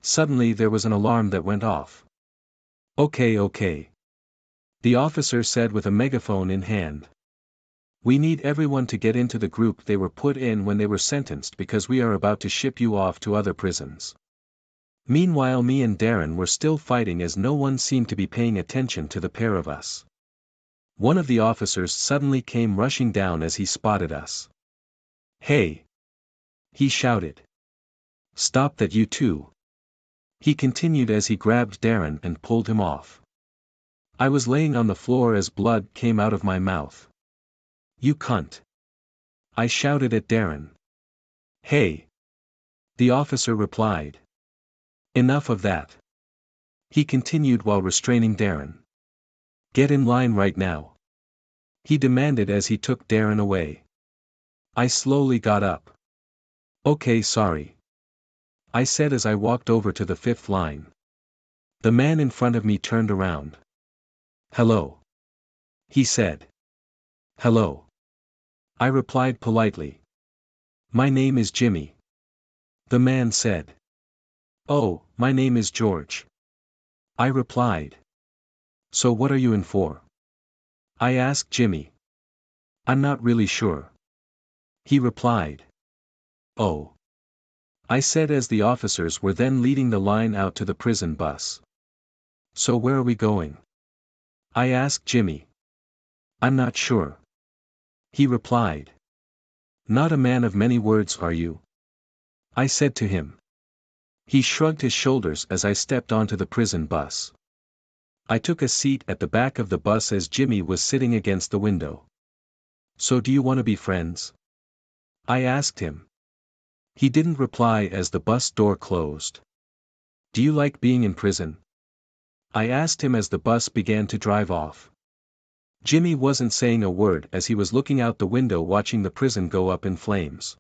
Suddenly there was an alarm that went off. "Okay, okay," the officer said with a megaphone in hand. "We need everyone to get into the group they were put in when they were sentenced because we are about to ship you off to other prisons." Meanwhile me and Darren were still fighting as no one seemed to be paying attention to the pair of us. One of the officers suddenly came rushing down as he spotted us. "Hey!" he shouted. "Stop that, you two!" he continued as he grabbed Darren and pulled him off. I was laying on the floor as blood came out of my mouth. "You cunt!" I shouted at Darren. "Hey!" the officer replied. "Enough of that," he continued while restraining Darren. "Get in line right now," he demanded as he took Darren away. I slowly got up. "Okay, sorry," I said as I walked over to the fifth line. The man in front of me turned around. "Hello," he said. "Hello," I replied politely. "My name is Jimmy," the man said. "Oh, my name is George," I replied. "So what are you in for?" I asked Jimmy. "I'm not really sure," he replied. "Oh," I said as the officers were then leading the line out to the prison bus. "So where are we going?" I asked Jimmy. "I'm not sure," he replied. "Not a man of many words, are you?" I said to him. He shrugged his shoulders as I stepped onto the prison bus. I took a seat at the back of the bus as Jimmy was sitting against the window. "So do you want to be friends?" I asked him. He didn't reply as the bus door closed. "Do you like being in prison?" I asked him as the bus began to drive off. Jimmy wasn't saying a word as he was looking out the window watching the prison go up in flames.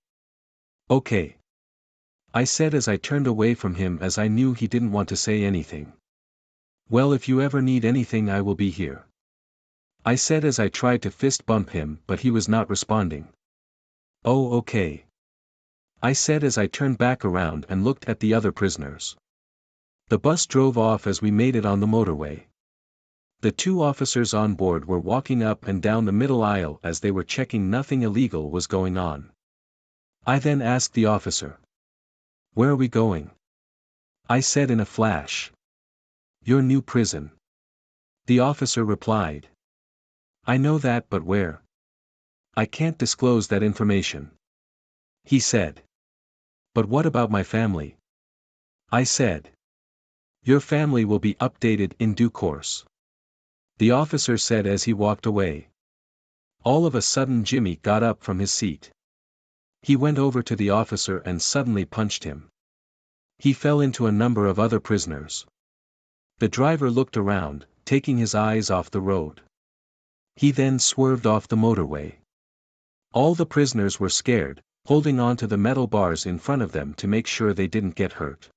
"Okay," I said as I turned away from him as I knew he didn't want to say anything. "Well, if you ever need anything I will be here," I said as I tried to fist bump him but he was not responding. "Oh, okay," I said as I turned back around and looked at the other prisoners. The bus drove off as we made it on the motorway. The two officers on board were walking up and down the middle aisle as they were checking nothing illegal was going on. I then asked the officer. "Where are we going?" I said in a flash. "Your new prison," the officer replied. "I know that, but where?" "I can't disclose that information," he said. "But what about my family?" I said. "Your family will be updated in due course," the officer said as he walked away. All of a sudden Jimmy got up from his seat. He went over to the officer and suddenly punched him. He fell into a number of other prisoners. The driver looked around, taking his eyes off the road. He then swerved off the motorway. All the prisoners were scared, holding on to the metal bars in front of them to make sure they didn't get hurt.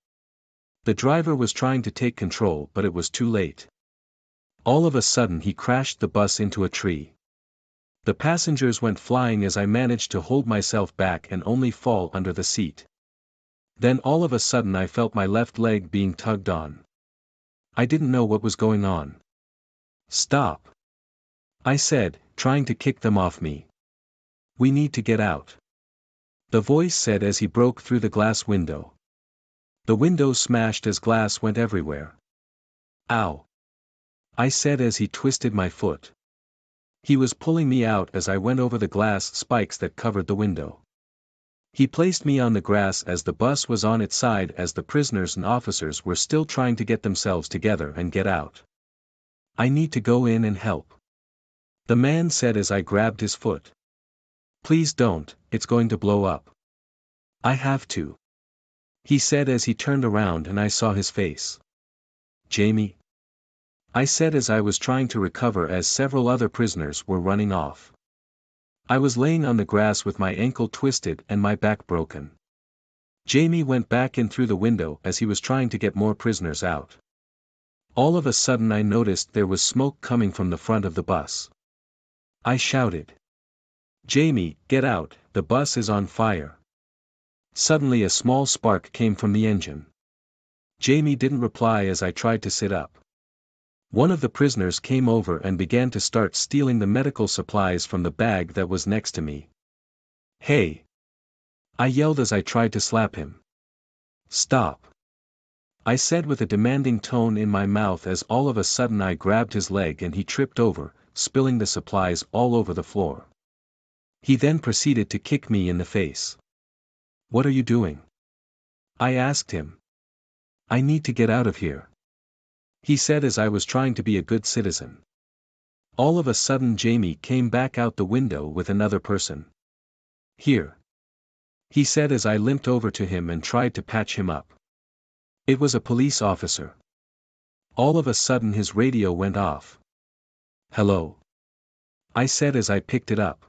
The driver was trying to take control but it was too late. All of a sudden he crashed the bus into a tree. The passengers went flying as I managed to hold myself back and only fall under the seat. Then all of a sudden I felt my left leg being tugged on. I didn't know what was going on. "Stop," I said, trying to kick them off me. "We need to get out," the voice said as he broke through the glass window. The window smashed as glass went everywhere. "Ow," I said as he twisted my foot. He was pulling me out as I went over the glass spikes that covered the window. He placed me on the grass as the bus was on its side as the prisoners and officers were still trying to get themselves together and get out. "I need to go in and help," the man said as I grabbed his foot. "Please don't, it's going to blow up." "I have to," he said as he turned around and I saw his face. "Jamie?" I said as I was trying to recover as several other prisoners were running off. I was laying on the grass with my ankle twisted and my back broken. Jamie went back in through the window as he was trying to get more prisoners out. All of a sudden I noticed there was smoke coming from the front of the bus. I shouted. "Jamie, get out, the bus is on fire." Suddenly a small spark came from the engine. Jamie didn't reply as I tried to sit up. One of the prisoners came over and began to start stealing the medical supplies from the bag that was next to me. "Hey!" I yelled as I tried to slap him. "Stop!" I said with a demanding tone in my mouth as all of a sudden I grabbed his leg and he tripped over, spilling the supplies all over the floor. He then proceeded to kick me in the face. "What are you doing?" I asked him. "I need to get out of here," he said as I was trying to be a good citizen. All of a sudden Jamie came back out the window with another person. "Here," he said as I limped over to him and tried to patch him up. It was a police officer. All of a sudden his radio went off. "Hello?" I said as I picked it up.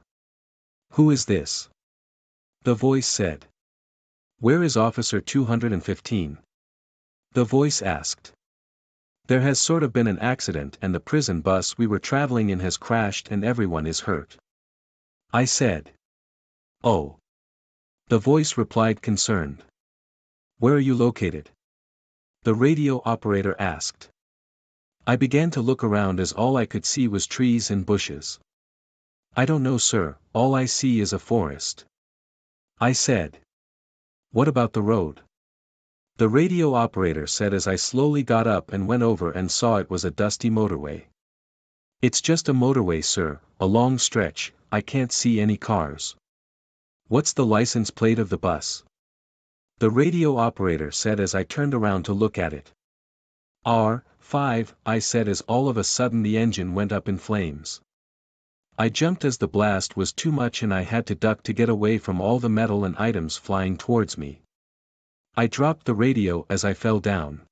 "Who is this?" the voice said. "Where is Officer 215? the voice asked. "There has sort of been an accident and the prison bus we were traveling in has crashed and everyone is hurt," I said. "Oh." the voice replied concerned. "Where are you located?" the radio operator asked. I began to look around as all I could see was trees and bushes. "I don't know, sir, all I see is a forest," I said. "What about the road?" the radio operator said as I slowly got up and went over and saw it was a dusty motorway. "It's just a motorway, sir, a long stretch, I can't see any cars." "What's the license plate of the bus?" the radio operator said as I turned around to look at it. "R5, I said as all of a sudden the engine went up in flames. I jumped as the blast was too much and I had to duck to get away from all the metal and items flying towards me. I dropped the radio as I fell down.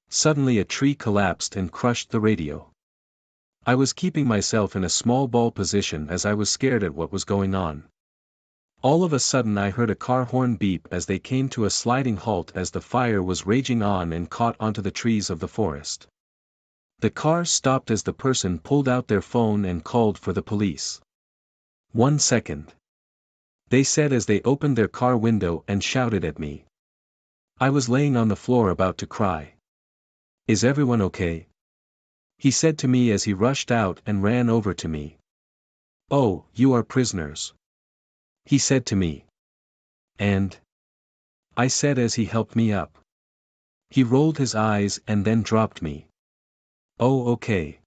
Suddenly a tree collapsed and crushed the radio. I was keeping myself in a small ball position as I was scared at what was going on. All of a sudden I heard a car horn beep as they came to a sliding halt as the fire was raging on and caught onto the trees of the forest. The car stopped as the person pulled out their phone and called for the police. "1 second," they said as they opened their car window and shouted at me. I was laying on the floor about to cry. "Is everyone okay?" he said to me as he rushed out and ran over to me. "Oh, you are prisoners," he said to me. "And?" I said as he helped me up. He rolled his eyes and then dropped me. "Oh, okay,"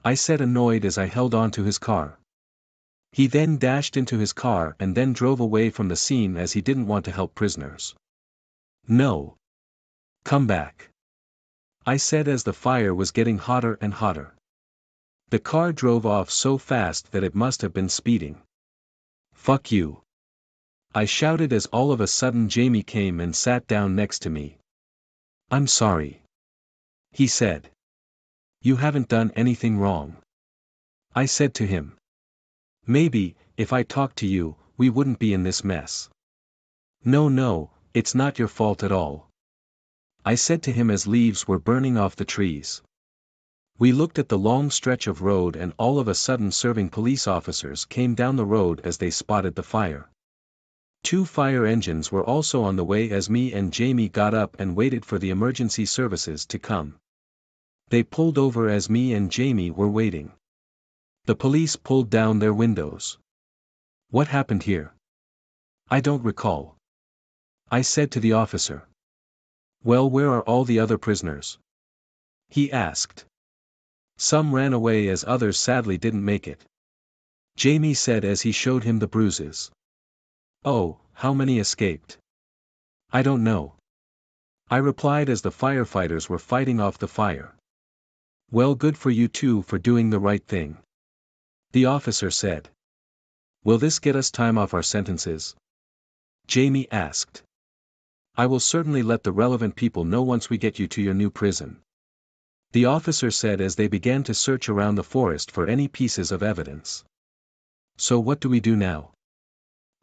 I said annoyed as I held on to his car. He then dashed into his car and then drove away from the scene as he didn't want to help prisoners. "No. Come back," I said as the fire was getting hotter and hotter. The car drove off so fast that it must have been speeding. "Fuck you," I shouted as all of a sudden Jamie came and sat down next to me. "I'm sorry," he said. "You haven't done anything wrong," I said to him. "Maybe, if I talked to you, we wouldn't be in this mess." No, it's not your fault at all," I said to him as leaves were burning off the trees. We looked at the long stretch of road and all of a sudden serving police officers came down the road as they spotted the fire. 2 fire engines were also on the way as me and Jamie got up and waited for the emergency services to come. They pulled over as me and Jamie were waiting. The police pulled down their windows. "What happened here?" "I don't recall," I said to the officer. "Well, where are all the other prisoners?" he asked. "Some ran away as others sadly didn't make it," Jamie said as he showed him the bruises. "Oh, how many escaped?" "I don't know," I replied as the firefighters were fighting off the fire. "Well, good for you two for doing the right thing," the officer said. "Will this get us time off our sentences?" Jamie asked. "I will certainly let the relevant people know once we get you to your new prison," the officer said as they began to search around the forest for any pieces of evidence. "So what do we do now?"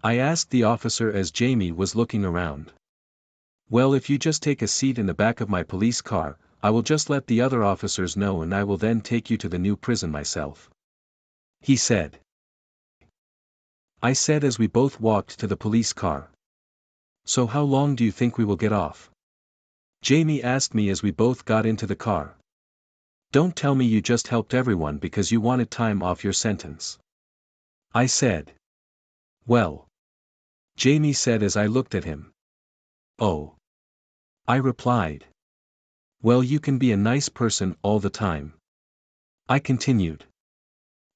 I asked the officer as Jamie was looking around. "Well, if you just take a seat in the back of my police car, I will just let the other officers know and I will then take you to the new prison myself," he said. I said as we both walked to the police car. "So how long do you think we will get off?" Jamie asked me as we both got into the car. Don't tell me you just helped everyone because you wanted time off your sentence. I said. Well. Jamie said as I looked at him. Oh. I replied. Well, you can be a nice person all the time. I continued.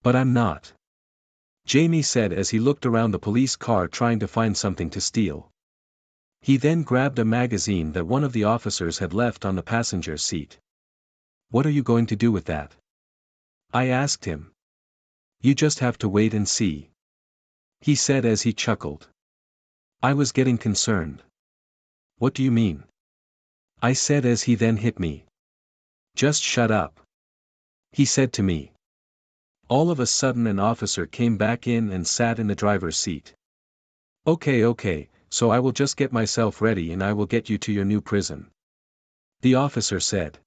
But I'm not. Jamie said as he looked around the police car trying to find something to steal. He then grabbed a magazine that one of the officers had left on the passenger seat. What are you going to do with that? I asked him. You just have to wait and see. He said as he chuckled. I was getting concerned. What do you mean? I said as he then hit me. Just shut up. He said to me. All of a sudden an officer came back in and sat in the driver's seat. Okay, so I will just get myself ready and I will get you to your new prison. The officer said.